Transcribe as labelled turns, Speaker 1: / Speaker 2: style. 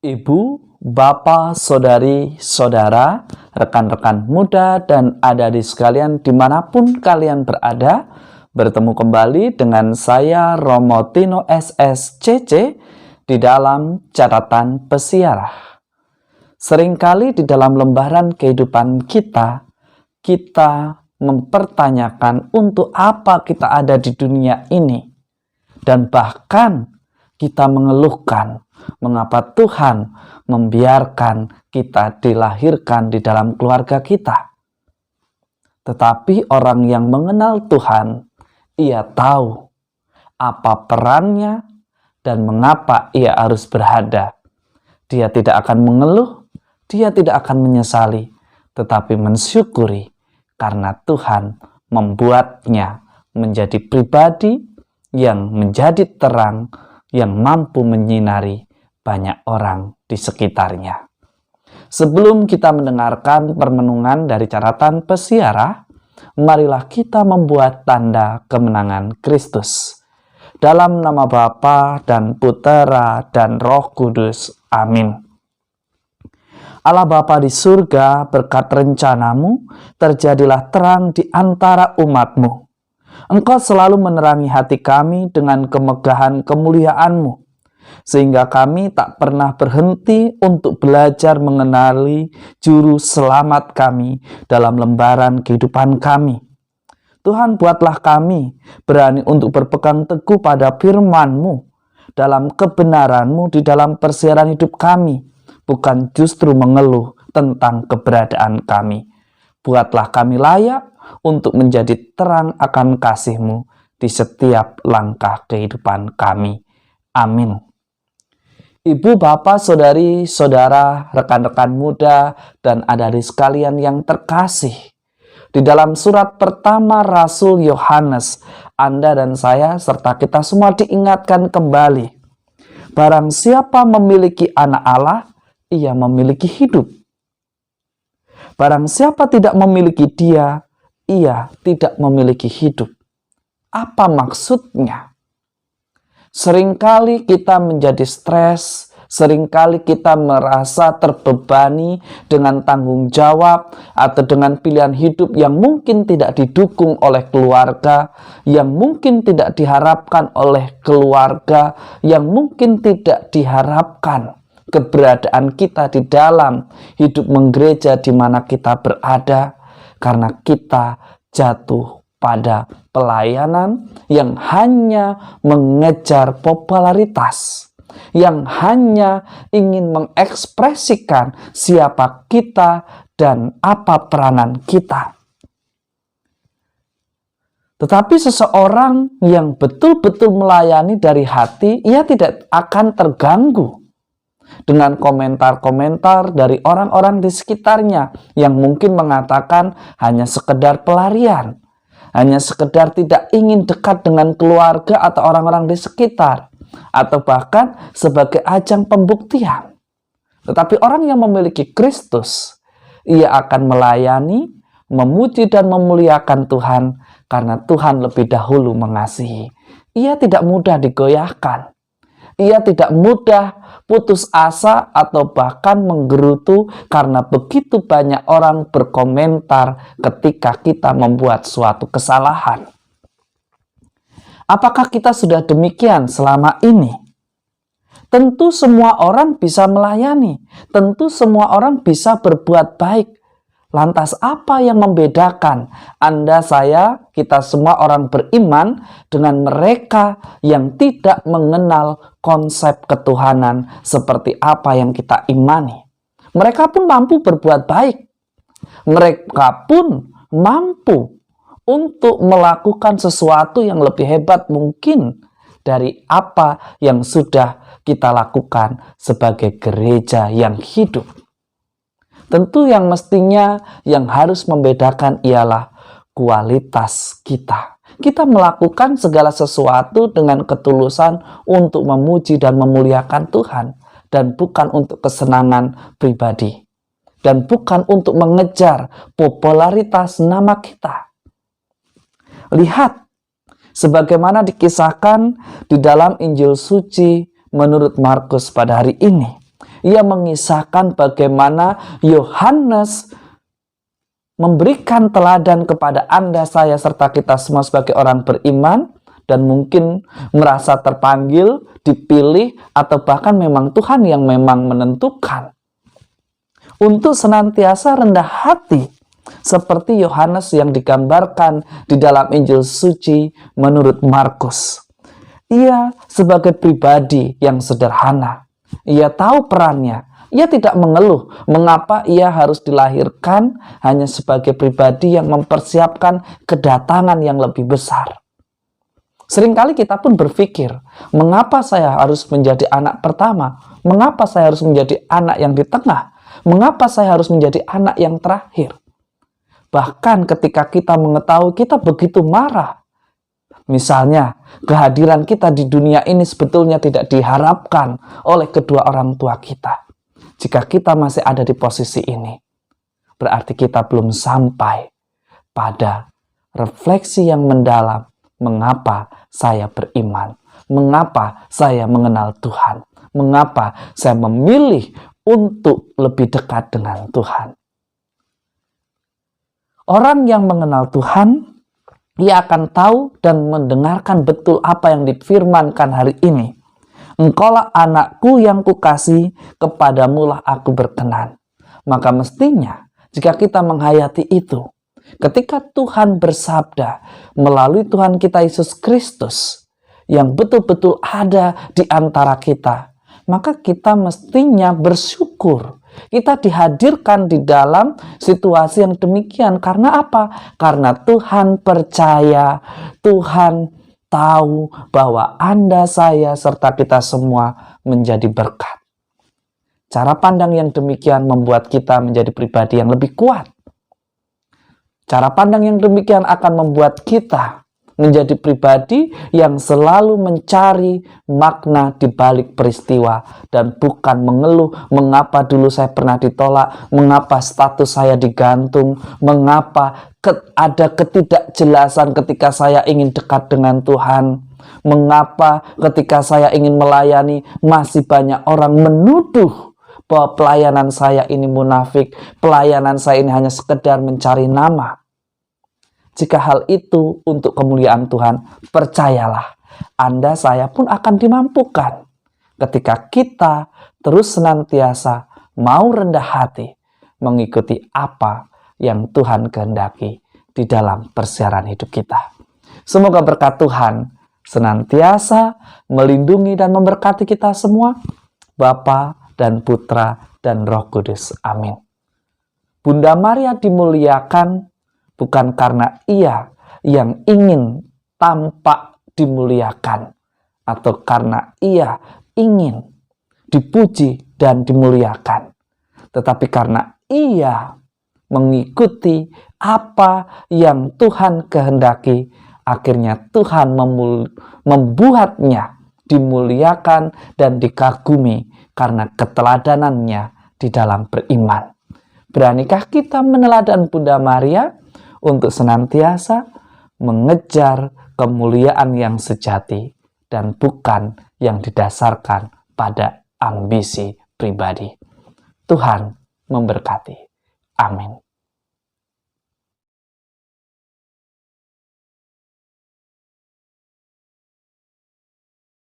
Speaker 1: Ibu, Bapak, Saudari, Saudara, rekan-rekan muda, dan adik-adik sekalian dimanapun kalian berada, bertemu kembali dengan saya Romo Tino SSCC di dalam catatan pesiarah. Seringkali di dalam lembaran kehidupan kita mempertanyakan untuk apa kita ada di dunia ini, dan bahkan kita mengeluhkan mengapa Tuhan membiarkan kita dilahirkan di dalam keluarga kita. Tetapi orang yang mengenal Tuhan, ia tahu apa perannya dan mengapa ia harus berada. Dia tidak akan mengeluh, dia tidak akan menyesali, tetapi mensyukuri karena Tuhan membuatnya menjadi pribadi yang menjadi terang, yang mampu menyinari banyak orang di sekitarnya. Sebelum kita mendengarkan permenungan dari catatan pesiarah, marilah kita membuat tanda kemenangan Kristus. Dalam nama Bapa dan Putera dan Roh Kudus. Amin. Allah Bapa di surga, berkat rencanamu, terjadilah terang di antara umatmu. Engkau selalu menerangi hati kami dengan kemegahan kemuliaan-Mu, sehingga kami tak pernah berhenti untuk belajar mengenali juru selamat kami dalam lembaran kehidupan kami. Tuhan, buatlah kami berani untuk berpegang teguh pada firman-Mu, dalam kebenaran-Mu di dalam persiaran hidup kami, bukan justru mengeluh tentang keberadaan kami. Buatlah kami layak untuk menjadi terang akan kasih-Mu di setiap langkah kehidupan kami. Amin. Ibu, Bapak, Saudari, Saudara, rekan-rekan muda, dan adik-adik sekalian yang terkasih, di dalam surat pertama Rasul Yohanes, Anda dan saya serta kita semua diingatkan kembali, barang siapa memiliki anak Allah, ia memiliki hidup. Barang siapa tidak memiliki Dia, ia tidak memiliki hidup. Apa maksudnya? Seringkali kita menjadi stres, seringkali kita merasa terbebani dengan tanggung jawab atau dengan pilihan hidup yang mungkin tidak didukung oleh keluarga, yang mungkin tidak diharapkan oleh keluarga, yang mungkin tidak diharapkan keberadaan kita di dalam hidup menggereja di mana kita berada, karena kita jatuh pada pelayanan yang hanya mengejar popularitas, yang hanya ingin mengekspresikan siapa kita dan apa peranan kita. Tetapi seseorang yang betul-betul melayani dari hati, ia tidak akan terganggu dengan komentar-komentar dari orang-orang di sekitarnya yang mungkin mengatakan hanya sekedar pelarian, hanya sekedar tidak ingin dekat dengan keluarga atau orang-orang di sekitar, atau bahkan sebagai ajang pembuktian. Tetapi orang yang memiliki Kristus, ia akan melayani, memuji dan memuliakan Tuhan karena Tuhan lebih dahulu mengasihi. Ia tidak mudah digoyahkan. Ia tidak mudah putus asa atau bahkan menggerutu karena begitu banyak orang berkomentar ketika kita membuat suatu kesalahan. Apakah kita sudah demikian selama ini? Tentu semua orang bisa melayani, tentu semua orang bisa berbuat baik. Lantas apa yang membedakan Anda, saya, kita semua orang beriman dengan mereka yang tidak mengenal konsep ketuhanan seperti apa yang kita imani? Mereka pun mampu berbuat baik. Mereka pun mampu untuk melakukan sesuatu yang lebih hebat mungkin dari apa yang sudah kita lakukan sebagai gereja yang hidup. Tentu yang mestinya yang harus membedakan ialah kualitas kita. Kita melakukan segala sesuatu dengan ketulusan untuk memuji dan memuliakan Tuhan, dan bukan untuk kesenangan pribadi, dan bukan untuk mengejar popularitas nama kita. Lihat, sebagaimana dikisahkan di dalam Injil suci menurut Markus pada hari ini, Ia mengisahkan bagaimana Yohanes memberikan teladan kepada Anda, saya, serta kita semua sebagai orang beriman, dan mungkin merasa terpanggil, dipilih, atau bahkan memang Tuhan yang memang menentukan untuk senantiasa rendah hati, seperti Yohanes yang digambarkan di dalam Injil suci menurut Markus. Ia sebagai pribadi yang sederhana. Ia tahu perannya. Ia tidak mengeluh mengapa ia harus dilahirkan hanya sebagai pribadi yang mempersiapkan kedatangan yang lebih besar. Seringkali kita pun berpikir, mengapa saya harus menjadi anak pertama? Mengapa saya harus menjadi anak yang di tengah? Mengapa saya harus menjadi anak yang terakhir? Bahkan ketika kita mengetahui, kita begitu marah. Misalnya, kehadiran kita di dunia ini sebetulnya tidak diharapkan oleh kedua orang tua kita. Jika kita masih ada di posisi ini, berarti kita belum sampai pada refleksi yang mendalam. Mengapa saya beriman? Mengapa saya mengenal Tuhan? Mengapa saya memilih untuk lebih dekat dengan Tuhan? Orang yang mengenal Tuhan, ia akan tahu dan mendengarkan betul apa yang difirmankan hari ini. Engkaulah anakku yang kukasih, kepadamulah aku berkenan. Maka mestinya jika kita menghayati itu, ketika Tuhan bersabda melalui Tuhan kita Yesus Kristus yang betul-betul ada di antara kita, maka kita mestinya bersyukur. Kita dihadirkan di dalam situasi yang demikian. Karena apa? Karena Tuhan percaya, Tuhan tahu bahwa Anda, saya, serta kita semua menjadi berkat. Cara pandang yang demikian membuat kita menjadi pribadi yang lebih kuat. Cara pandang yang demikian akan membuat kita menjadi pribadi yang selalu mencari makna di balik peristiwa dan bukan mengeluh mengapa dulu saya pernah ditolak, mengapa status saya digantung, mengapa ada ketidakjelasan ketika saya ingin dekat dengan Tuhan, mengapa ketika saya ingin melayani masih banyak orang menuduh bahwa pelayanan saya ini munafik, pelayanan saya ini hanya sekedar mencari nama. Jika hal itu untuk kemuliaan Tuhan, percayalah, Anda, saya pun akan dimampukan. Ketika kita terus senantiasa mau rendah hati, mengikuti apa yang Tuhan kehendaki di dalam persiaran hidup kita. Semoga berkat Tuhan senantiasa melindungi dan memberkati kita semua, Bapa dan Putra dan Roh Kudus. Amin. Bunda Maria dimuliakan bukan karena ia yang ingin tampak dimuliakan, atau karena ia ingin dipuji dan dimuliakan, tetapi karena ia mengikuti apa yang Tuhan kehendaki, akhirnya Tuhan membuatnya dimuliakan dan dikagumi karena keteladanannya di dalam beriman. Beranikah kita meneladan Bunda Maria untuk senantiasa mengejar kemuliaan yang sejati dan bukan yang didasarkan pada ambisi pribadi? Tuhan memberkati. Amin.